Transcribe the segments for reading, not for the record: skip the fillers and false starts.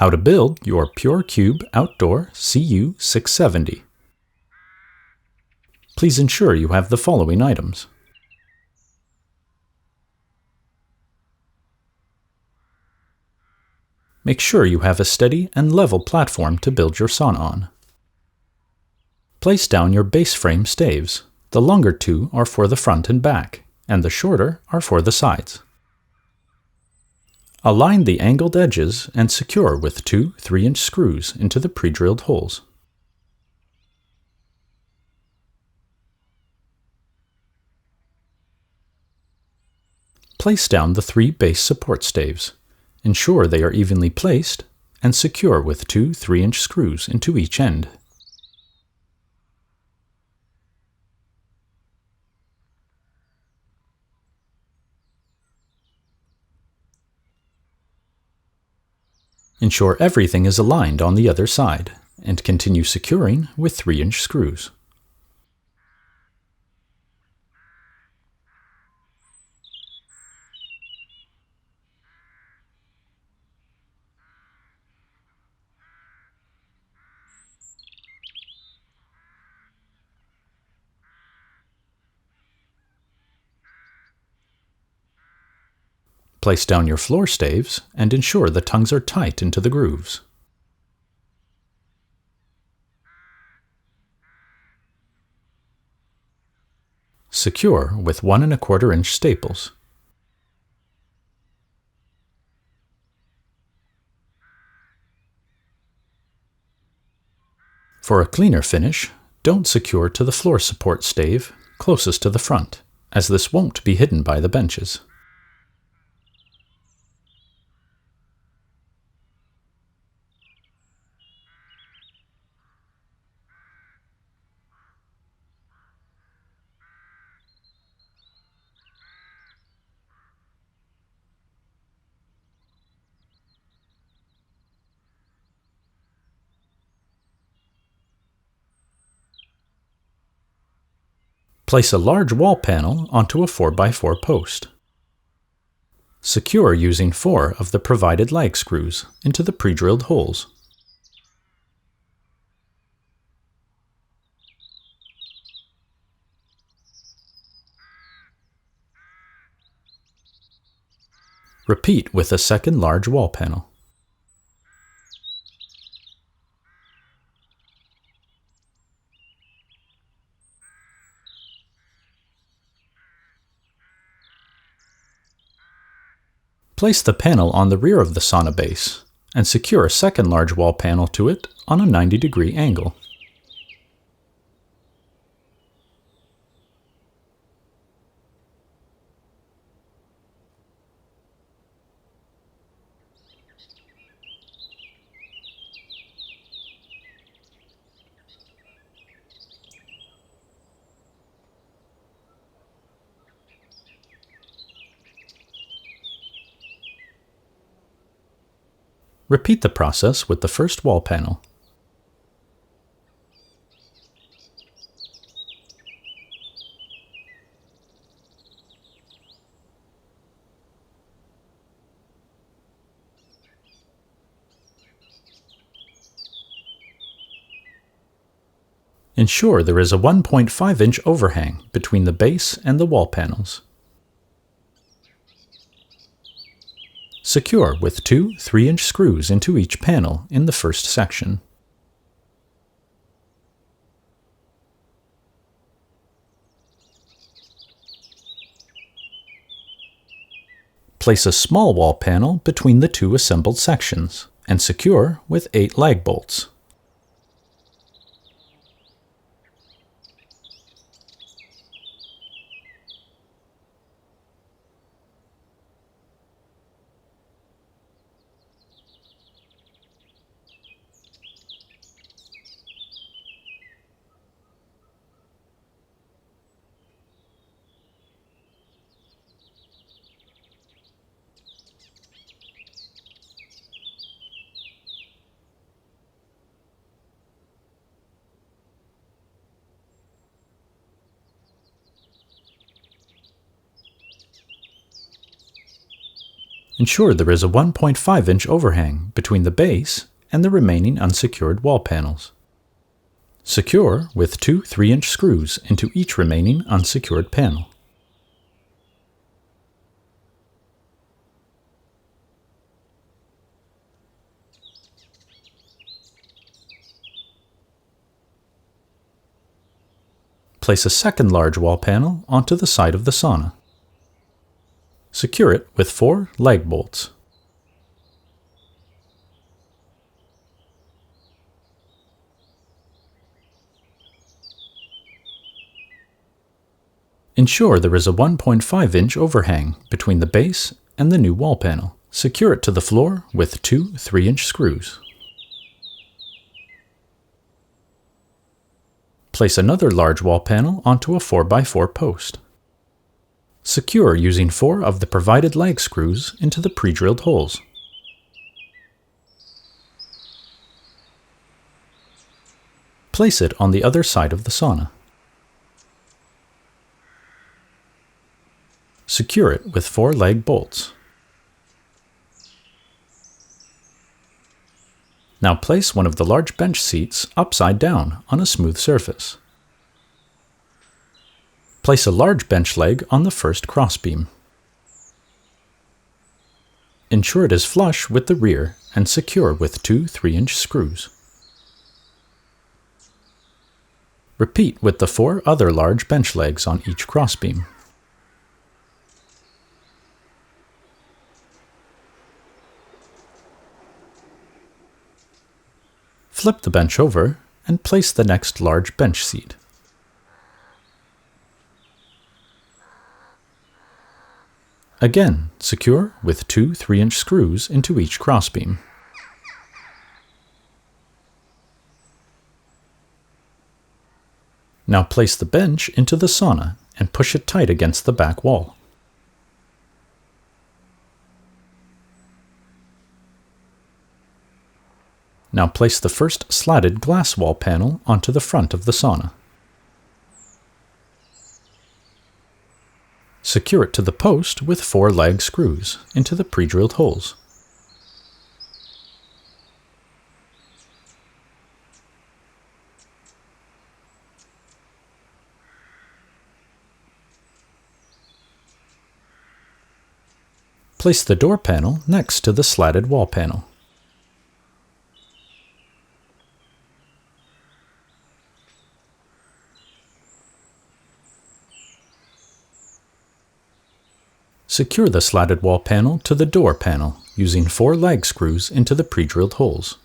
How to build your Pure Cube Outdoor CU670. Please ensure you have the following items. Make sure you have a steady and level platform to build your sauna on. Place down your base frame staves. The longer two are for the front and back, and the shorter are for the sides. Align the angled edges and secure with two 3-inch screws into the pre-drilled holes. Place down the 3 base support staves. Ensure they are evenly placed and secure with two 3-inch screws into each end. Ensure everything is aligned on the other side, and continue securing with 3-inch screws. Place down your floor staves and ensure the tongues are tight into the grooves. Secure with 1 1/4-inch staples. For a cleaner finish, don't secure to the floor support stave closest to the front, as this won't be hidden by the benches. Place a large wall panel onto a 4x4 post. Secure using 4 of the provided lag screws into the pre-drilled holes. Repeat with a second large wall panel. Place the panel on the rear of the sauna base and secure a second large wall panel to it on a 90-degree angle. Repeat the process with the first wall panel. Ensure there is a 1.5-inch overhang between the base and the wall panels. Secure with two 3-inch screws into each panel in the first section. Place a small wall panel between the two assembled sections and secure with 8 lag bolts. Ensure there is a 1.5-inch overhang between the base and the remaining unsecured wall panels. Secure with two 3-inch screws into each remaining unsecured panel. Place a second large wall panel onto the side of the sauna. Secure it with 4 lag bolts. Ensure there is a 1.5-inch overhang between the base and the new wall panel. Secure it to the floor with two 3-inch screws. Place another large wall panel onto a 4x4 post. Secure using 4 of the provided lag screws into the pre-drilled holes. Place it on the other side of the sauna. Secure it with 4 lag bolts. Now place one of the large bench seats upside down on a smooth surface. Place a large bench leg on the first crossbeam. Ensure it is flush with the rear and secure with two 3-inch screws. Repeat with the 4 other large bench legs on each crossbeam. Flip the bench over and place the next large bench seat. Again, secure with two 3-inch screws into each crossbeam. Now place the bench into the sauna and push it tight against the back wall. Now place the first slatted glass wall panel onto the front of the sauna. Secure it to the post with 4 lag screws into the pre-drilled holes. Place the door panel next to the slatted wall panel. Secure the slatted wall panel to the door panel using 4 lag screws into the pre-drilled holes.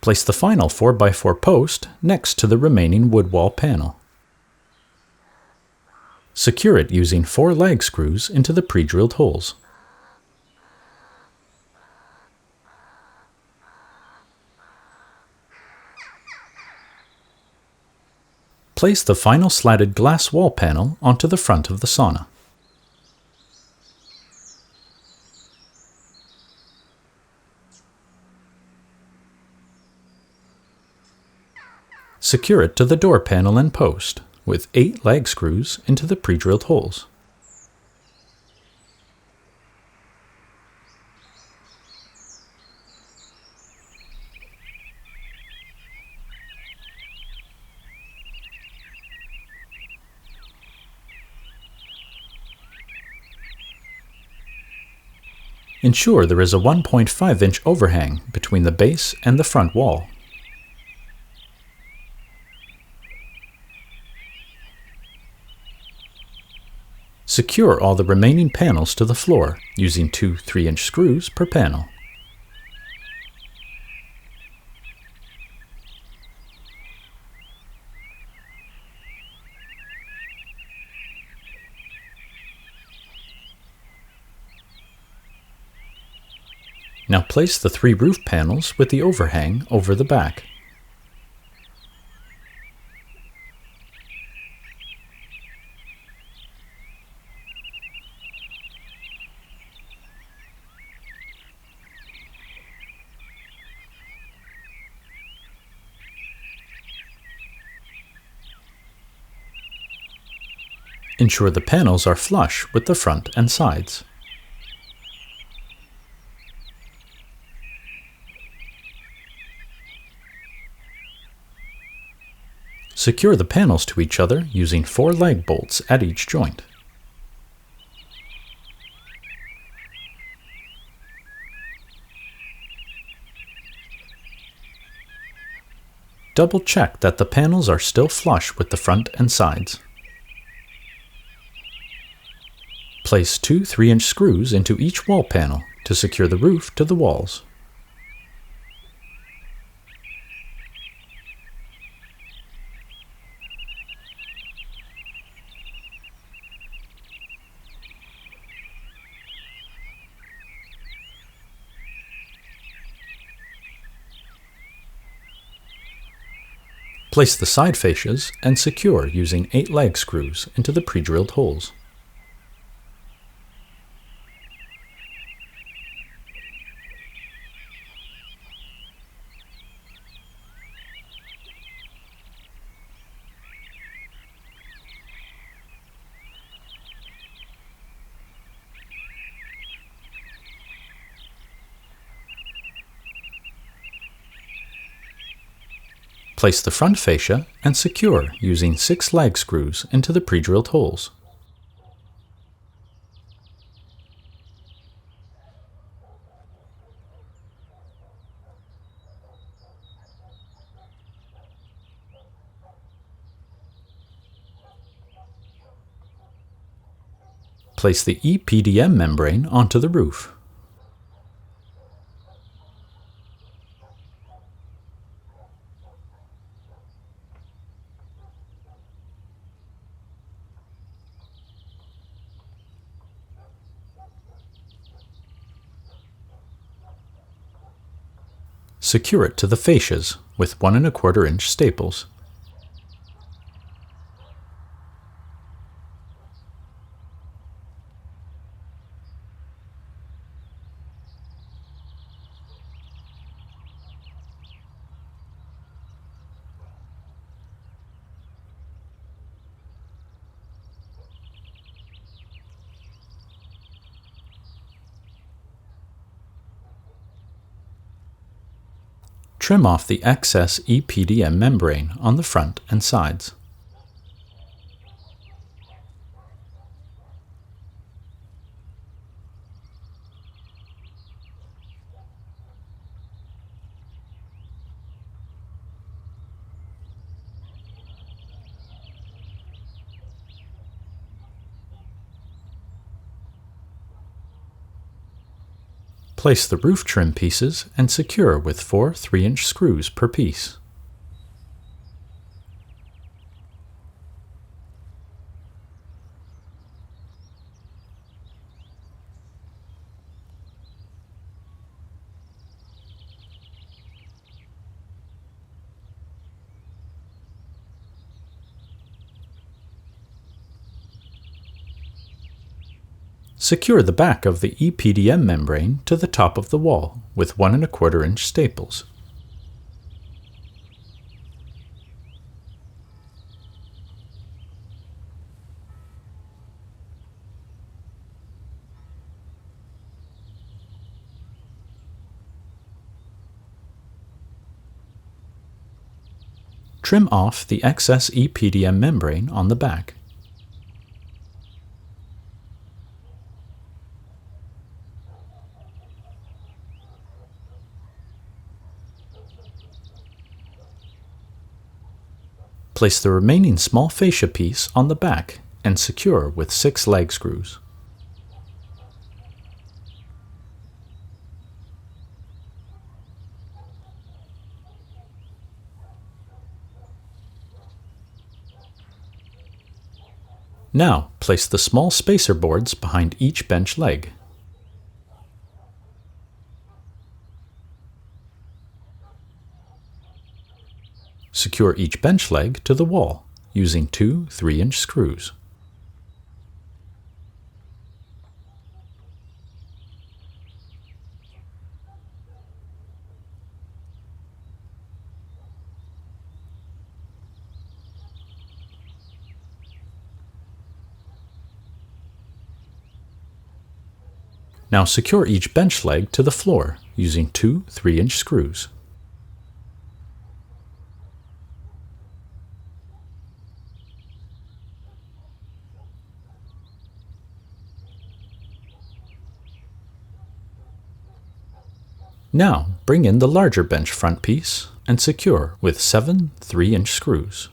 Place the final 4x4 post next to the remaining wood wall panel. Secure it using 4 lag screws into the pre-drilled holes. Place the final slatted glass wall panel onto the front of the sauna. Secure it to the door panel and post with 8 lag screws into the pre-drilled holes. Ensure there is a 1.5-inch overhang between the base and the front wall. Secure all the remaining panels to the floor using 2 3-inch screws per panel. Now place the 3 roof panels with the overhang over the back. Ensure the panels are flush with the front and sides. Secure the panels to each other using 4 lag bolts at each joint. Double check that the panels are still flush with the front and sides. Place 2 3-inch screws into each wall panel to secure the roof to the walls. Place the side fascias and secure using 8 lag screws into the pre-drilled holes. Place the front fascia and secure using 6 lag screws into the pre-drilled holes. Place the EPDM membrane onto the roof. Secure it to the fascias with 1 1/4 inch staples. Trim off the excess EPDM membrane on the front and sides. Place the roof trim pieces and secure with 4 3-inch screws per piece. Secure the back of the EPDM membrane to the top of the wall with 1 1/4 inch staples. Trim off the excess EPDM membrane on the back. Place the remaining small fascia piece on the back and secure with 6 lag screws. Now, place the small spacer boards behind each bench leg. Secure each bench leg to the wall using 2 3-inch screws. Now secure each bench leg to the floor using two 3-inch screws. Now bring in the larger bench front piece and secure with 7 3-inch screws.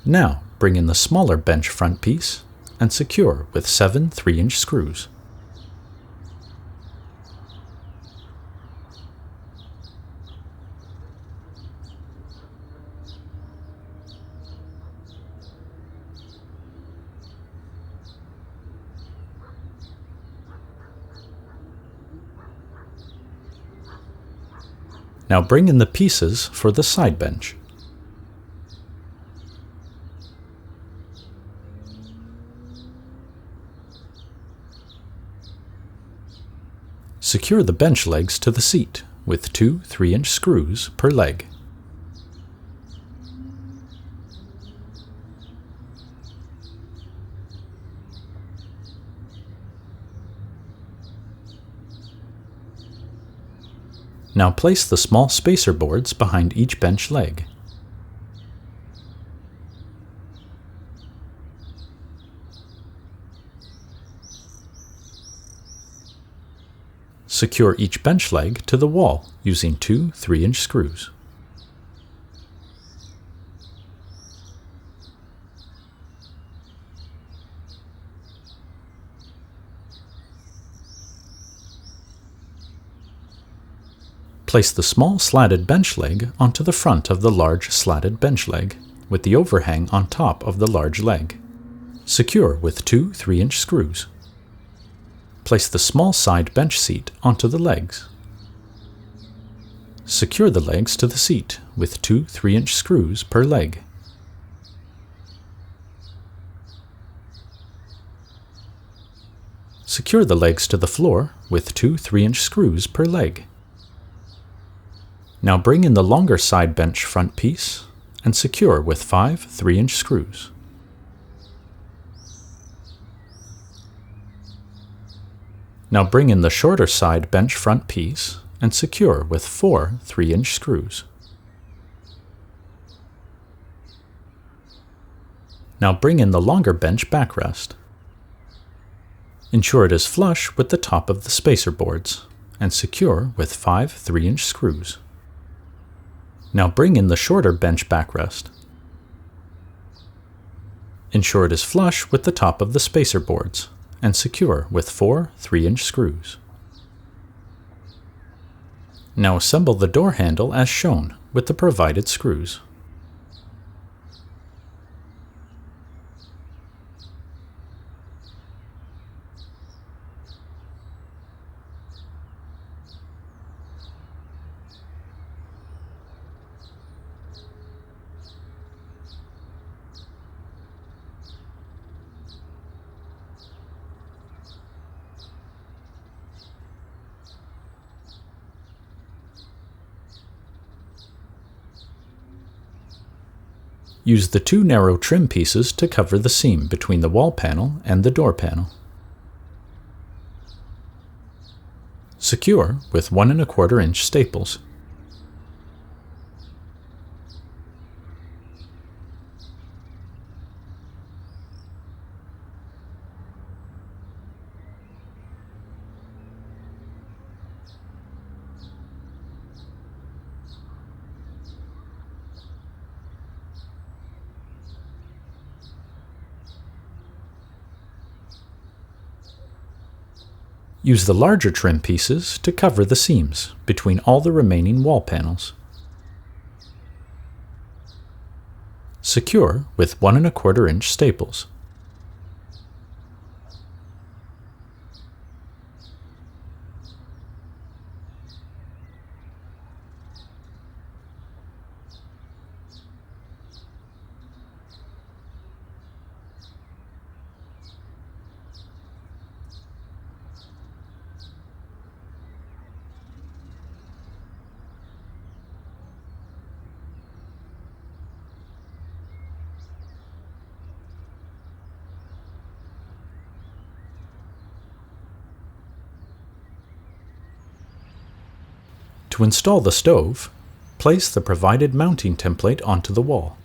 Now bring in the smaller bench front piece and secure with 7 3-inch screws. Now bring in the pieces for the side bench. Secure the bench legs to the seat with two 3-inch screws per leg. Now place the small spacer boards behind each bench leg. Secure each bench leg to the wall using two 3-inch screws. Place the small slatted bench leg onto the front of the large slatted bench leg, with the overhang on top of the large leg. Secure with two 3-inch screws. Place the small side bench seat onto the legs. Secure the legs to the seat with two 3-inch screws per leg. Secure the legs to the floor with two 3-inch screws per leg. Now bring in the longer side bench front piece and secure with 5 3-inch screws. Now bring in the shorter side bench front piece and secure with 4 3-inch screws. Now bring in the longer bench backrest. Ensure it is flush with the top of the spacer boards and secure with 5 3-inch screws. Now bring in the shorter bench backrest. Ensure it is flush with the top of the spacer boards and secure with 4 3-inch screws. Now assemble the door handle as shown with the provided screws. Use the two narrow trim pieces to cover the seam between the wall panel and the door panel. Secure with 1 1/4 inch staples. Use the larger trim pieces to cover the seams between all the remaining wall panels. Secure with 1 1/4 inch staples. To install the stove, place the provided mounting template onto the wall.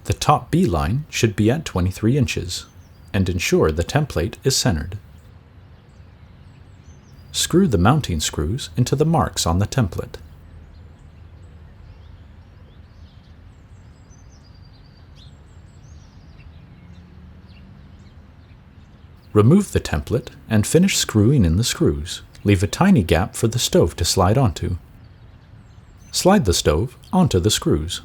The top B-line should be at 23 inches, and ensure the template is centered. Screw the mounting screws into the marks on the template. Remove the template and finish screwing in the screws. Leave a tiny gap for the stove to slide onto. Slide the stove onto the screws.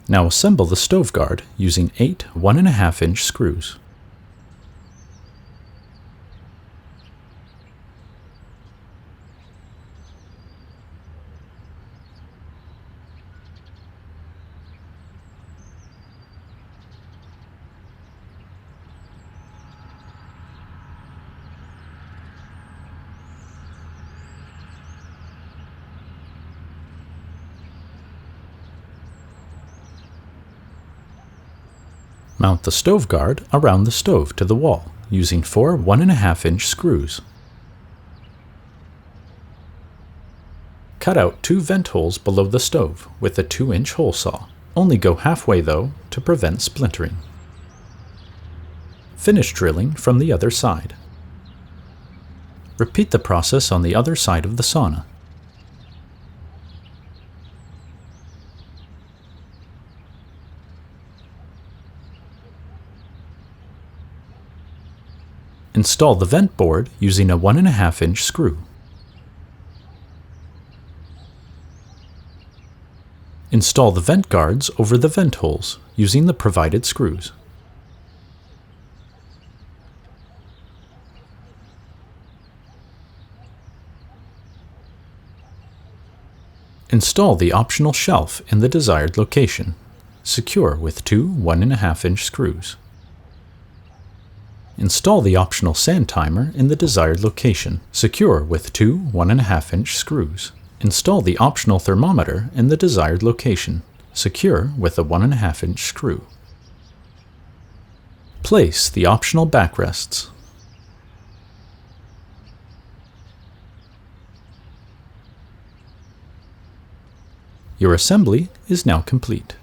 Now assemble the stove guard using 8 1.5-inch screws. Mount the stove guard around the stove to the wall using 4 1.5-inch screws. Cut out 2 vent holes below the stove with a 2-inch hole saw. Only go halfway though to prevent splintering. Finish drilling from the other side. Repeat the process on the other side of the sauna. Install the vent board using a 1.5-inch screw. Install the vent guards over the vent holes using the provided screws. Install the optional shelf in the desired location. Secure with 2 1.5-inch screws. Install the optional sand timer in the desired location. Secure with 2 1.5-inch screws. Install the optional thermometer in the desired location. Secure with a 1.5-inch screw. Place the optional backrests. Your assembly is now complete.